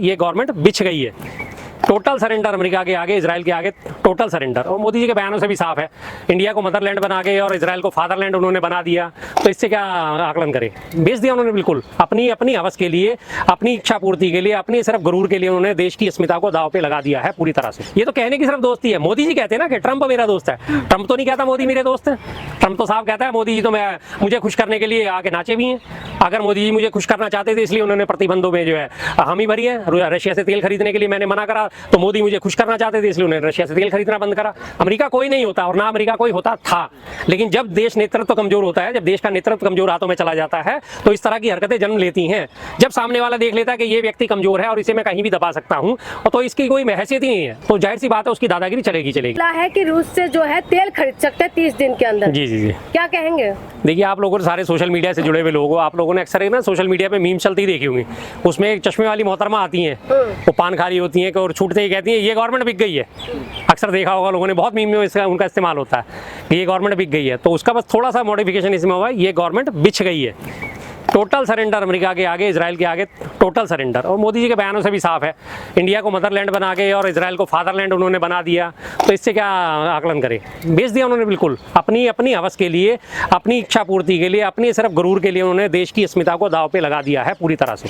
ये गवर्नमेंट बिछ गई है। टोटल सरेंडर अमेरिका के आगे, इजराइल के आगे टोटल सरेंडर। और मोदी जी के बयानों से भी साफ है, इंडिया को मदरलैंड बना के और इजराइल को फादरलैंड उन्होंने बना दिया, तो इससे क्या आकलन करें। बेच दिया उन्होंने बिल्कुल, अपनी अपनी हवस के लिए, अपनी इच्छा पूर्ति के लिए, अपनी सिर्फ गुरूर के लिए उन्होंने देश की अस्मिता को दांव पे लगा दिया है पूरी तरह से। ये तो कहने की सिर्फ दोस्ती है। मोदी जी कहते हैं ना कि ट्रंप मेरा दोस्त है, ट्रंप तो नहीं कहता मोदी मेरे दोस्त है। ट्रंप तो साफ कहता है मोदी जी तो मुझे खुश करने के लिए आके नाचे भी हैं। अगर मोदी जी मुझे खुश करना चाहते थे इसलिए उन्होंने प्रतिबंधों में जो है हामी भरी है। रशिया से तेल खरीदने के लिए मैंने मना करा तो मोदी मुझे खुश करना चाहते थे इसलिए उन्होंने रशिया से तेल खरीदना बंद करा। अमेरिका कोई नहीं होता और ना अमेरिका कोई होता था, लेकिन जब देश नेतृत्व कमजोर होता है, जब देश का नेतृत्व कमजोर हाथों में चला जाता है तो इस तरह की हरकतें जन्म लेती हैं। जब सामने वाला देख लेता है कि ये व्यक्ति कमजोर है और इसे मैं कहीं भी दबा सकता हूं तो इसकी कोई हैसियत ही नहीं है, तो जाहिर सी बात है उसकी दादागिरी चलेगी। है कि रूस से जो है तेल खरीद सकते हैं 30 दिन के अंदर। जी जी जी, क्या कहेंगे? देखिए, आप लोगों ने सारे सोशल मीडिया से जुड़े हुए लोग हो, आप लोगों ने अक्सर ना सोशल मीडिया पे मीम चलती देखी होंगी। उसमें एक चश्मे वाली मोहतरमा आती हैं, वो पान खा रही होती हैं और छूटते ही कहती हैं ये गवर्नमेंट बिक गई है। अक्सर देखा होगा लोगों ने, बहुत मीम में उनका इस्तेमाल होता है कि ये गवर्नमेंट बिक गई है। तो उसका बस थोड़ा सा मॉडिफिकेशन इसमें हुआ है, ये गवर्नमेंट बिछ गई है। टोटल सरेंडर अमेरिका के आगे, इजराइल के आगे टोटल सरेंडर। और मोदी जी के बयानों से भी साफ है, इंडिया को मदरलैंड बना के और इजराइल को फादरलैंड उन्होंने बना दिया, तो इससे क्या आकलन करें। बेच दिया उन्होंने बिल्कुल, अपनी अपनी हवस के लिए, अपनी इच्छा पूर्ति के लिए, अपनी सिर्फ गुरूर के लिए उन्होंने देश की अस्मिता को दांव पे लगा दिया है पूरी तरह से।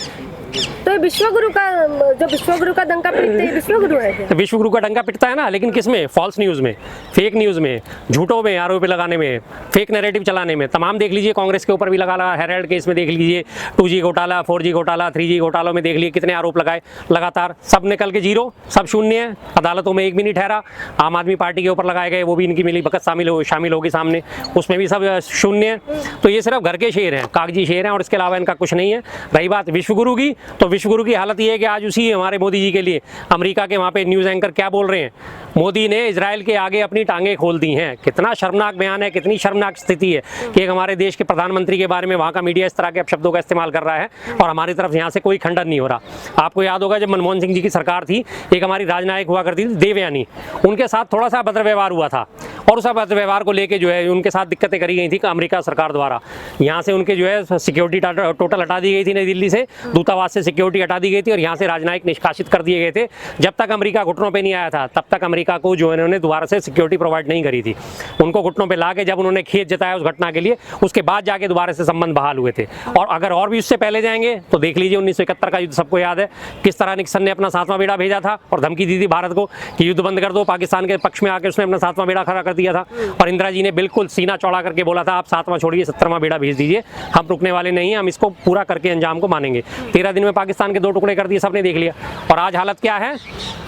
तो विश्वगुरु का डंका पीटते हैं, विश्वगुरु है। तो विश्वगुरु का डंका पिटता है ना, लेकिन किसमें? फॉल्स न्यूज़ में, फेक न्यूज़ में, झूठों में आरोप लगाने में, फेक नैरेटिव चलाने में। तमाम देख लीजिए, कांग्रेस के ऊपर भी लगा, हेराल्ड केस में देख लीजिए, 2G घोटाला, 4G घोटाला, 3G घोटालों में देख लीजिए कितने आरोप लगाए लगातार। सब निकल के जीरो, सब शून्य है, अदालतों में एक भी नहीं ठहरा। आम आदमी पार्टी के ऊपर लगाए गए, वो भी इनकी मिली भगत शामिल होगी सामने, उसमें भी सब शून्य है। तो ये सिर्फ घर के शेर हैं, कागजी शेर हैं, और इसके अलावा इनका कुछ नहीं है। रही बात विश्वगुरु की, तो विश्वगुरु की हालत ये है कि आज उसी हमारे मोदी जी के लिए अमेरिका के वहाँ पे न्यूज़ एंकर क्या बोल रहे हैं, मोदी ने इजराइल के आगे अपनी टांगें खोल दी हैं। कितना शर्मनाक बयान है, कितनी शर्मनाक स्थिति है कि एक हमारे देश के प्रधानमंत्री के बारे में वहाँ का मीडिया इस तरह के शब्दों का इस्तेमाल कर रहा है और हमारी तरफ यहाँ से कोई खंडन नहीं हो रहा। आपको याद होगा जब मनमोहन सिंह जी की सरकार थी, एक हमारी राजनायक हुआ करती थी देवयानी, उनके साथ थोड़ा सा भद्र व्यवहार हुआ था और उस भद्र व्यवहार को लेकर जो है उनके साथ दिक्कतें करी गई थी अमेरिका सरकार द्वारा। यहाँ से उनके जो है सिक्योरिटी टोटल हटा दी गई थी, नई दिल्ली से दूतावास से सिक्योरिटी हटा दी गई थी और यहाँ से राजनायक निष्कासित कर दिए गए थे। जब तक अमेरिका घुटनों पे नहीं आया था तब तक अमेरिका को जो इन्होंने दोबारा से सिक्योरिटी प्रोवाइड नहीं करी थी। उनको घुटनों पे ला के जब उन्होंने खेद जताया उस घटना के लिए, उसके बाद जाके दोबारा से संबंध बहाल हुए थे। और अगर और भी उससे पहले जाएंगे तो देख लीजिए 1971 का युद्ध सबको याद है, किस तरह निक्सन ने अपना 7वां बेड़ा भेजा था और धमकी दी थी भारत को कि युद्ध बंद कर दो। पाकिस्तान के पक्ष में आकर उसने अपना 7वां बेड़ा खड़ा कर दिया था और इंदिरा जी ने बिल्कुल सीना चौड़ा करके बोला था आप 7वां छोड़िए 70वां बेड़ा भेज दीजिए, हम रुकने वाले नहीं हैं, हम इसको पूरा करके अंजाम को मानेंगे। 13 दिन में पाकिस्तान के 2 टुकड़े कर दिए, सबने देख लिया। और आज हालत क्या है?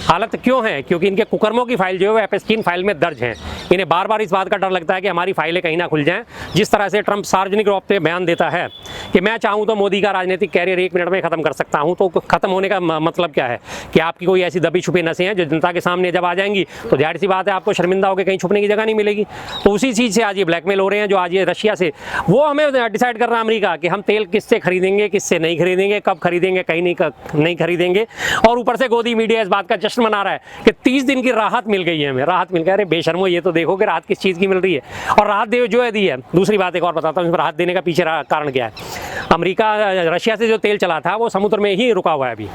हालत क्यों है? क्योंकि इनके कुकर्मों की फाइल जो है वो एपस्टीन फाइल में दर्ज है। इन्हें बार बार इस बात का डर लगता है कि हमारी फाइलें कहीं ना खुल जाएं। जिस तरह से ट्रंप सार्वजनिक रूप से बयान देता है कि मैं चाहूँ तो मोदी का राजनीतिक कैरियर 1 मिनट में खत्म कर सकता हूँ, तो खत्म होने का मतलब क्या है कि आपकी कोई ऐसी दबी छुपी नसें हैं जो जनता के सामने जब आ जाएंगी तो जाहिर सी बात है आपको शर्मिंदा होकर कहीं छुपने की जगह नहीं मिलेगी। तो उसी चीज़ से आज ये ब्लैकमेल हो रहे हैं, जो आज ये रशिया से वो हमें डिसाइड कर रहा है अमेरिका कि हम तेल किससे खरीदेंगे, किससे नहीं खरीदेंगे, कब खरीदेंगे, कहीं नहीं खरीदेंगे। और ऊपर से गोदी मीडिया इस बात का जश्न मना रहा है कि 30 दिन की राहत मिल गई है हमें, राहत मिल गई। अरे बेशर्मो, ये तो देखो कि राहत किस चीज़ की मिल रही है और राहत जो है दी है। दूसरी बात एक और बताता हूँ, राहत देने का पीछे कारण क्या है। अमेरिका रशिया से जो तेल चला था वो समुद्र में ही रुका हुआ है अभी।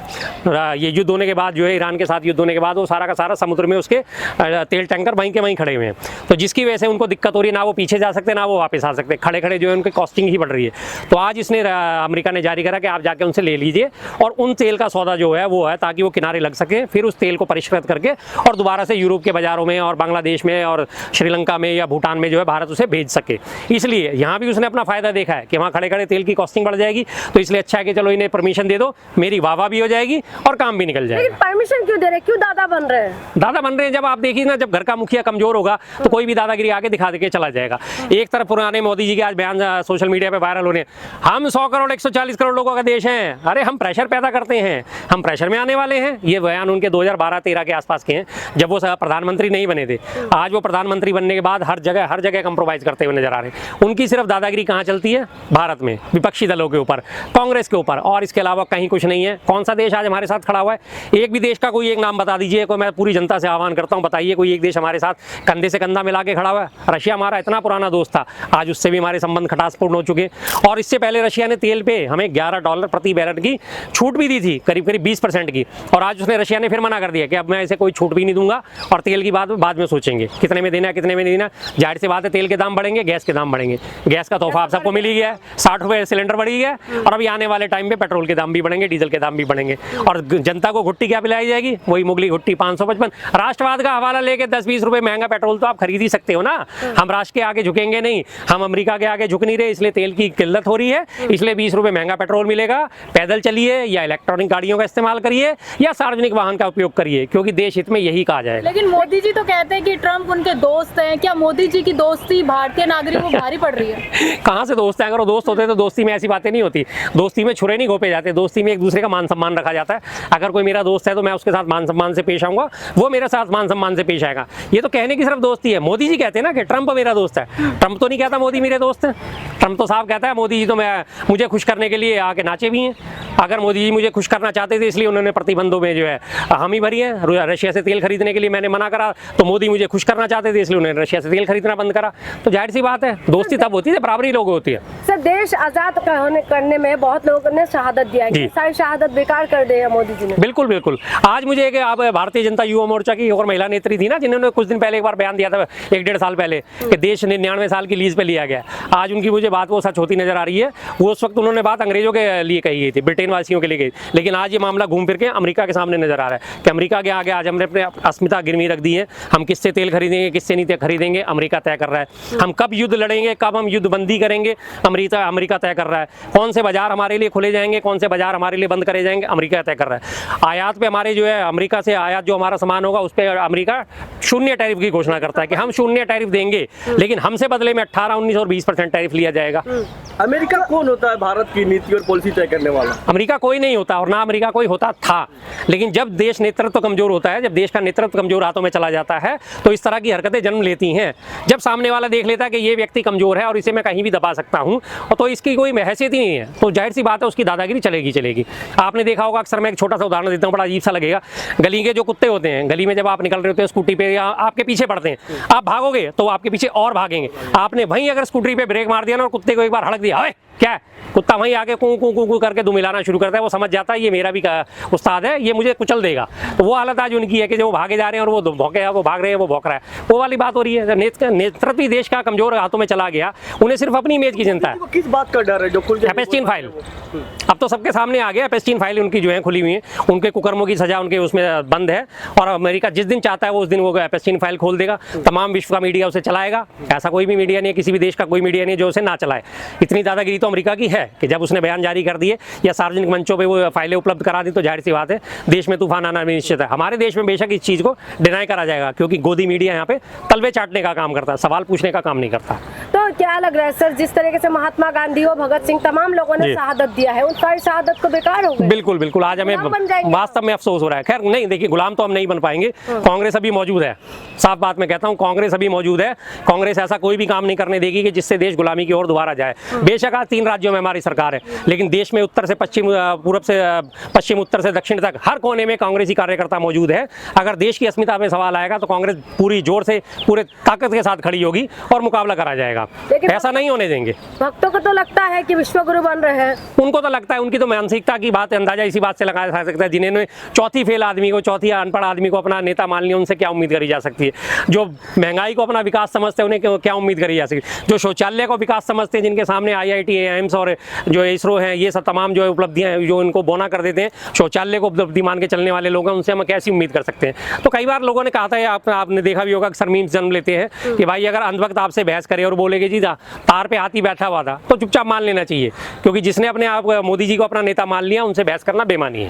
ये युद्ध होने के बाद जो है ईरान के साथ युद्ध होने के बाद वो सारा का सारा समुद्र में उसके तेल टैंकर वहीं के वहीं खड़े हुए हैं। तो जिसकी वजह से उनको दिक्कत हो रही है, ना वो पीछे जा सकते ना वो वापस आ सकते, खड़े खड़े जो है उनकी कॉस्टिंग ही बढ़ रही है। तो आज इसने अमेरिका ने जारी करा कि आप जाके उनसे ले लीजिए और उन तेल का सौदा जो है वो है ताकि वो किनारे लग सके, फिर उस तेल को परिष्कृत करके और दोबारा से यूरोप के बाजारों में और बांग्लादेश में और श्रीलंका में या भूटान में जो है भारत उसे भेज सके। इसलिए यहाँ भी उसने अपना फायदा देखा है कि वहाँ खड़े खड़े तेल की कॉस्टिंग बढ़ जाएगी, तो इसलिए अच्छा है कि चलो इन्हें परमिशन दे दो, मेरी वाह भी हो जाएगी और काम भी निकल जाएगा। लेकिन परमिशन क्यों दे रहे, क्यों दादा बन रहे हैं? दादा बन रहे हैं, जब आप देखिए ना, जब घर का मुखिया कमजोर होगा तो कोई भी दादागिरी आगे दिखा दे के चला जाएगा। एक तरफ पुराने मोदी जी के आज बयान सोशल मीडिया पे वायरल होने, हम 100 करोड़ 140 करोड़ लोगों का देश है, अरे हम प्रेशर पैदा करते हैं, हम प्रेशर में आने वाले हैं। ये बयान उनके 2012-13 के आसपास के हैं, जब वो प्रधानमंत्री नहीं बने थे। आज वो प्रधानमंत्री बनने के बाद हर जगह कंप्रोमाइज करते हुए नजर आ रहे हैं। उनकी सिर्फ दादागिरी कहाँ चलती है? भारत में विपक्षी दलों के ऊपर, कांग्रेस के ऊपर, और इसके अलावा कहीं कुछ नहीं है। कौन सा देश आज हमारे साथ खड़ा हुआ है? एक भी देश का कोई एक नाम बता दीजिए। कोई, मैं पूरी जनता से आह्वान करता हूँ, बताइए कोई एक देश हमारे साथ कंधे से कंधा मिला के खड़ा हुआ है। रशिया हमारा इतना पुराना दोस्त था, आज उससे भी हमारे संबंध खटासपूर्ण हो चुके। और इससे पहले रशिया ने तेल पे हमें $11 प्रति बैरल की छूट भी दी थी, करीब 20% की, और आज उसने, रशिया ने फिर मना कर दिया कि अब मैं इसे कोई छूट भी नहीं दूंगा और तेल की बात बाद में सोचेंगे कितने में देना है, कितने में नहीं देना। जाहिर सी बात है, तेल के दाम बढ़ेंगे, गैस के दाम बढ़ेंगे। गैस का तोहफा आप सबको मिल ही गया है, 60 रुपये सिलेंडर बढ़ी गया, और अभी आने वाले टाइम पे पेट्रोल के दाम भी बढ़ेंगे, डीजल के दाम भी बढ़ेंगे। और जनता को घुट्टी क्या पिलाई जाएगी? वही मुगली घुट्टी 555। राष्ट्रवाद का हवाला लेके 10-20 रुपये महंगा पेट्रोल तो आप खरीद ही सकते हो ना। हम राष्ट्र के आगे झुकेंगे नहीं, हम अमेरिका के आगे झुक नहीं रहे, इसलिए तेल की किल्लत हो रही है, इसलिए 20 रुपये महंगा पेट्रोल मिलेगा। पैदल चलिए या इलेक्ट्रॉनिक गाड़ियों का इस्तेमाल करिए या सार्वजनिक वाहन का उपयोग करिए, क्योंकि देश हित में यही कहा जाएगा। लेकिन मोदी जी तो कहते हैं कि ट्रम्प उनके दोस्त हैं। क्या मोदी जी की दोस्ती भारतीय नागरिक को भारी पड़ रही है? कहाँ से दोस्त हैं? अगर वो दोस्त होते तो दोस्ती में ऐसी बातें नहीं होती। दोस्ती में छुरे नहीं घोपे जाते, दोस्ती में एक दूसरे का मान सम्मान रखा जाता है। अगर कोई मेरा दोस्त है तो मैं उसके साथ मान सम्मान से पेश आऊंगा, वो मेरे साथ मान सम्मान से पेश आएगा। ये तो कहने की सिर्फ दोस्ती है। मोदी जी कहते हैं ना कि ट्रम्प मेरा दोस्त है, ट्रम्प तो नहीं कहता मोदी मेरे दोस्त है। ट्रम्प तो साफ कहता है मोदी जी तो मुझे खुश करने के लिए आके नाचे भी हैं। अगर मोदी जी मुझे खुश करना चाहते थे इसलिए उन्होंने प्रतिबंधों में जो है हामी भरी है। रशिया से तेल खरीदने के लिए मैंने मना करा, तो मोदी मुझे खुश करना चाहते थे इसलिए उन्होंने रशिया से तेल खरीदना बंद करा। तो जाहिर सी बात है, दोस्ती तब होती है बराबरी लोग होती है। सर, देश आजाद करने में बहुत लोगों ने शहादत दिया है, सारी शहादत बेकार कर दी है मोदी जी ने। बिल्कुल बिल्कुल। आज मुझे एक आप भारतीय जनता युवा मोर्चा की और महिला नेत्री थी ना, जिन्होंने कुछ दिन पहले एक बार बयान दिया था, 1-1.5 साल पहले, कि देश 99 साल की लीज पे लिया गया। आज उनकी मुझे बात वो सच होती नजर आ रही है। वो उस वक्त उन्होंने बात अंग्रेजों के लिए कही गई थी, ब्रिटेन वासियों के लिए गई, लेकिन आज ये मामला घूम फिर के अमेरिका के सामने नजर आ रहा है कि अमेरिका के आगे आज हमने अपने अस्मिता गिरवी रख दी है। हम किससे तेल खरीदेंगे, किससे नहीं खरीदेंगे, अमेरिका तय कर रहा है। हम कब युद्ध लड़ेंगे, कब हम युद्ध बंदी करेंगे, अमेरिका तय कर रहा है। कौन से बाजार हमारे लिए खुले जाएंगे, कौन से बाजार हमारे लिए बंद करे जाएंगे, अमेरिका तय कर रहा है। आयात पे हमारे जो है, अमेरिका से आयात जो हमारा सामान होगा उस पर अमेरिका 0 टैरिफ की घोषणा करता है कि हम 0 टैरिफ देंगे, लेकिन हमसे बदले में 18, 19 और 20% टैरिफ लिया जाएगा। अमेरिका कौन होता है भारत की नीति और पॉलिसी तय करने वाला? अमेरिका कोई नहीं होता, और ना अमेरिका कोई होता था। लेकिन जब देश नेतृत्व कमजोर होता है, जब देश का नेतृत्व कमजोर हाथों में चला जाता है, तो इस तरह की हरकतें जन्म लेती हैं। जब सामने वाला देख लेता है कि ये व्यक्ति कमजोर है और इसे मैं कहीं भी दबा सकता हूं, तो इसकी कोई हैसियत ही नहीं है, तो जाहिर सी बात है उसकी दादागिरी चलेगी। आपने देखा होगा, अक्सर मैं एक छोटा सा उदाहरण देता हूँ, बड़ा अजीब सा लगेगा। गली के जो कुत्ते होते हैं, गली में जब आप निकल रहे होते हैं स्कूटी पे या आपके पीछे पड़ते हैं, आप भागोगे तो आपके पीछे और भागेंगे। आपने वहीं अगर स्कूटरी पे ब्रेक मार दिया ना और कुत्ते को एक बार हड़क दिया, क्या है, कुत्ता वहीं आके कू कू कू कू करके दुम मिलाना शुरू करता है। वो समझ जाता है ये मेरा भी उस्ताद है, ये मुझे कुचल देगा। तो वो हालत आज उनकी है कि जो वो भागे जा रहे हैं और वो भौंके, वो भाग रहे हैं, वो भौंक रहा है। वो वाली बात हो रही है। नेतृत्व ही देश का कमजोर हाथों में चला गया, उन्हें सिर्फ अपनी इमेज की चिंता है। किस बात का डर है जो खुल एपेस्टीन फाइल अब तो सबके सामने आ गया। एपेस्टीन फाइल उनकी जो है खुली हुई है, उनके कुकर्मों की सजा उनके उसमें बंद है, और अमेरिका जिस दिन चाहता है वो उस दिन वो एपेस्टीन फाइल खोल देगा। तमाम विश्व का मीडिया उसे चलाएगा। ऐसा कोई भी मीडिया नहीं है, किसी भी देश का कोई मीडिया नहीं है जो उसे ना चलाए। इतनी दादागिरी तो अमेरिका की है कि जब उसने बयान जारी कर दिए या सार्वजनिक मंचों पे वो फाइलें उपलब्ध करा दी, तो जाहिर सी बात है देश में तूफान आना भी निश्चित है। हमारे देश में बेशक इस चीज़ को डिनाई करा जाएगा, क्योंकि गोदी मीडिया यहाँ पे तलवे चाटने का काम करता है, सवाल पूछने का काम नहीं करता। तो क्या लग रहा है सर, जिस तरीके से महात्मा गांधी और भगत सिंह तमाम लोगों ने शहादत दिया है, उन सारी शहादत को बेकार हो गई? बिल्कुल बिल्कुल। आज हमें वास्तव में अफसोस हो रहा है। खैर नहीं, देखिए, गुलाम तो हम नहीं बन पाएंगे। कांग्रेस अभी मौजूद है, साफ बात मैं कहता हूँ, कांग्रेस अभी मौजूद है। कांग्रेस ऐसा कोई भी काम नहीं करने देगी कि जिससे देश गुलामी की ओर दोबारा जाए। बेशक आज 3 राज्यों में हमारी सरकार है, लेकिन देश में उत्तर से पश्चिम, पूर्व से पश्चिम, उत्तर से दक्षिण तक हर कोने में कांग्रेसी कार्यकर्ता मौजूद है। अगर देश की अस्मिता में सवाल आएगा तो कांग्रेस पूरी जोर से, पूरे ताकत के साथ खड़ी होगी और मुकाबला करा जाएगा। ऐसा नहीं होने देंगे। भक्तों को तो लगता है कि विश्व गुरु बन रहे हैं, उनको तो लगता है, उनकी तो मानसिकता की बात अंदाजा इसी बात से लगाया जा सकता है। जिन्होंने चौथी फेल आदमी को, चौथी अनपढ़ आदमी को अपना नेता मान लिया, उनसे क्या उम्मीद करी जा सकती है? जो महंगाई को अपना विकास समझते हैं, उन्हें क्या उम्मीद करी जा सकती है? जो शौचालय को विकास समझते हैं, जिनके सामने IIT, एम्स और जो इसरो है, ये सब तमाम जो उपलब्धियां हैं, जो इनको बोना कर देते हैं, शौचालय को उपलब्धि मान के चलने वाले लोग हैं, उनसे हम कैसी उम्मीद कर सकते हैं? तो कई बार लोगों ने कहा था, आपने देखा भी होगा, अक्सर मीम्स जन्म लेते हैं कि भाई अगर अंध वक्त आपसे बहस करे और बोलेगे जी तार पे हाथी बैठा हुआ था, तो चुपचाप मान लेना चाहिए, क्योंकि जिसने अपने आप मोदी जी को अपना नेता मान लिया, उनसे बहस करना बेमानी है।